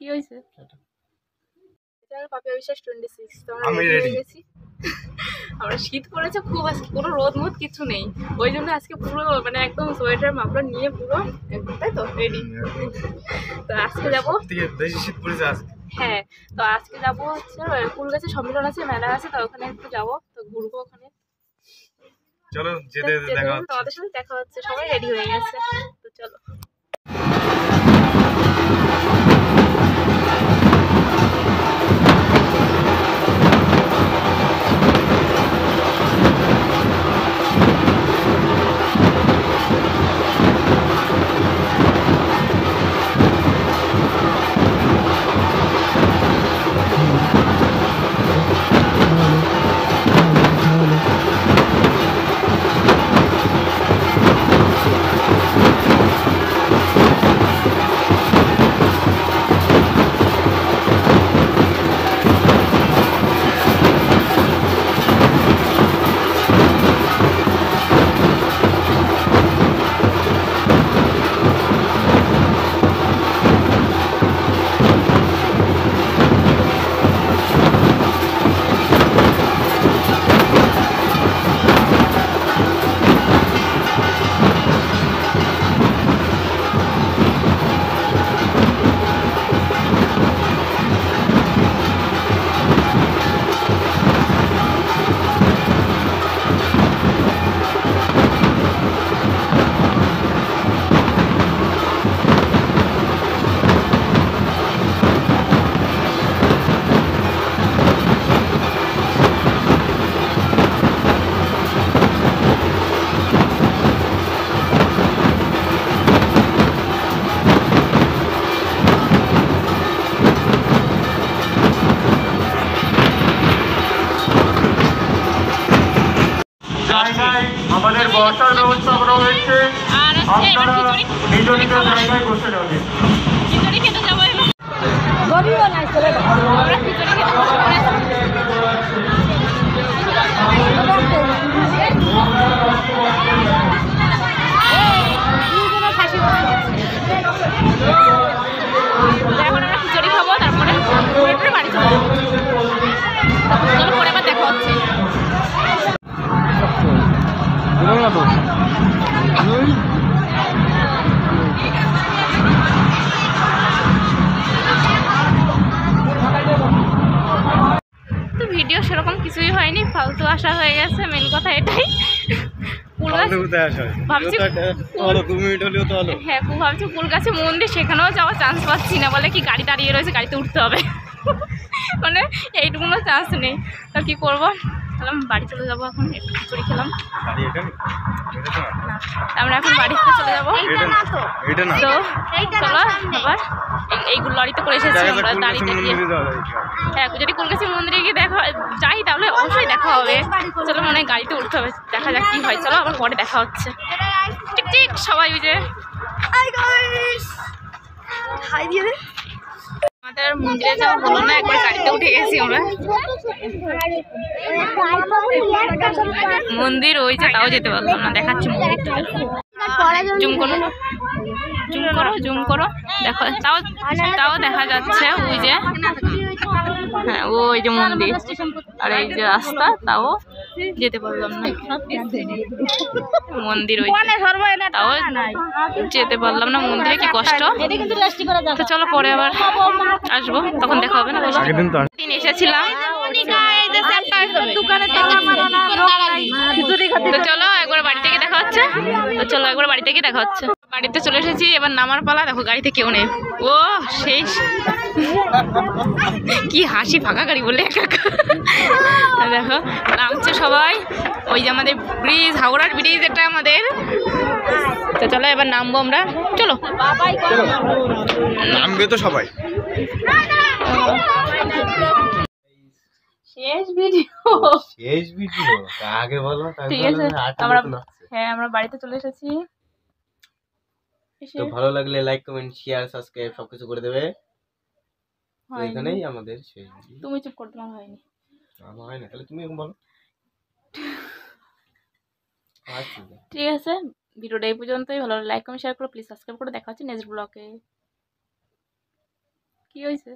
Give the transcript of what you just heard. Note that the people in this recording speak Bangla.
কি হয়েছে? পাপিয়া বিশ্বাস 26 তো আমরা রেডি হয়ে গেছি। আমরা শীত পড়েছে খুব, আজকে কোনো রোদ মোদ কিছু নেই, ওই জন্য আজকে পুরো মানে একদম সোয়েটার মাফলার নিয়ে পুরো একদম, তাই তো রেডি। তো আজকে যাবো, বেশি শীত পড়েছে আজকে। হ্যাঁ, তো আজকে যাবো হচ্ছে কুলগাছি সম্মেলন আছে, মেলা আছে, তো ওখানে একটু যাবো, তো ঘুরবো ওখানে। চলো যেতে যেতে দেখা হচ্ছে, তোমাদের সাথে দেখা হচ্ছে। সবাই রেডি হয়ে গেছে, তো চলো। আমাদের বসার ব্যবস্থা করা হয়েছে, আপনারা নিজ নিজ জায়গায় বসে যাবেন। খিচুড়ি খেতে যাবো, গরিও নাই চলে আমরা খিচুড়ি খেতে এখন আমরা খিচুড়ি খাবো, তারপরে বাড়ি চলে যাবো। চলো পরে আবার দেখা হচ্ছে। তো ভিডিও সেরকম কিছুই হয়নি, ফালতু আসা হয়ে গেছে, মেন কথা এটাই। ভাবছি কুলগাছি মন্দির, সেখানেও যাওয়ার চান্স পাচ্ছি না, বলে কি গাড়ি দাঁড়িয়ে রয়েছে, গাড়িতে উঠতে হবে। মানে এইটুকুনো চান্স নেই, তো কি করবো, বাড়ি চলে যাবো। এখন একটু খিচুড়ি খেলাম, আমরা এখন বাড়িতে চলে যাবো। তো চলো আবার এইগুলো লরিতে করে এসেছি আমরা দাঁড়িয়ে গিয়ে। হ্যাঁ, যদি কুলগাছি মন্দিরে গিয়ে দেখা যাই তাহলে অবশ্যই দেখা হবে। চলো মনে হয় গাড়িতে উঠতে হবে, দেখা যাক কি হয়। চলো আবার পরে দেখা হচ্ছে। ঠিক ঠিক সবাই ওই যে আমাদের মন্দিরে যাওয়া হলো না, একবার গাড়িতে উঠে গেছি আমরা। মন্দির ওই যে, তাও যেতে পারলাম না, দেখাচ্ছি মন্দিরটা। জুম করো, জুম করো, জুম করো, দেখো, তাও তাও দেখা যাচ্ছে ওই যে, হ্যাঁ ওই যে মন্দির, আর এই যে রাস্তা, তাও যেতে পারলাম না। মন্দির ওই তাও যেতে পারলাম না, মন্দিরে কি কষ্ট। তো চলো পরে আবার আসবো, তখন দেখা হবে না। দিন এসেছিলাম, তো চলো একবার বাড়ি থেকে দেখা হচ্ছে। তো চলো একবার বাড়ি থেকে দেখা হচ্ছে। বাড়িতে চলে এসেছি, এবার নামার পালা। দেখো গাড়িতে কেউ নেই, ও শেষ। কি হাসি, ফাঁকা গাড়ি বলে একা একা। দেখো নামছে সবাই, ওই যে আমাদের ব্রিজ, হাওড়ার ব্রিজ এটা আমাদের। তো চলো এবার নামবো আমরা, চলো নামবে তো সবাই। শেষ ভিডিও, শেষ ভিডিও আগে বলো। ঠিক আছে, আমরা হ্যাঁ আমরা বাড়িতে চলে এসেছি। তো ভালো লাগলে লাইক, কমেন্ট, শেয়ার, সাবস্ক্রাইব সবকিছু করে দেবে। এখানেই আমাদের শেষ। তুমি চুপ করতে, আমার হয়নি। আমার হয় না, তাহলে তুমি এখন বলো। ঠিক আছে, ভিডিওটা এই পর্যন্তই। ভালো লাইক, কমেন্ট, শেয়ার করো, প্লিজ সাবস্ক্রাইব করে। দেখা হচ্ছে নেক্সট ব্লগে। কি হয়েছে?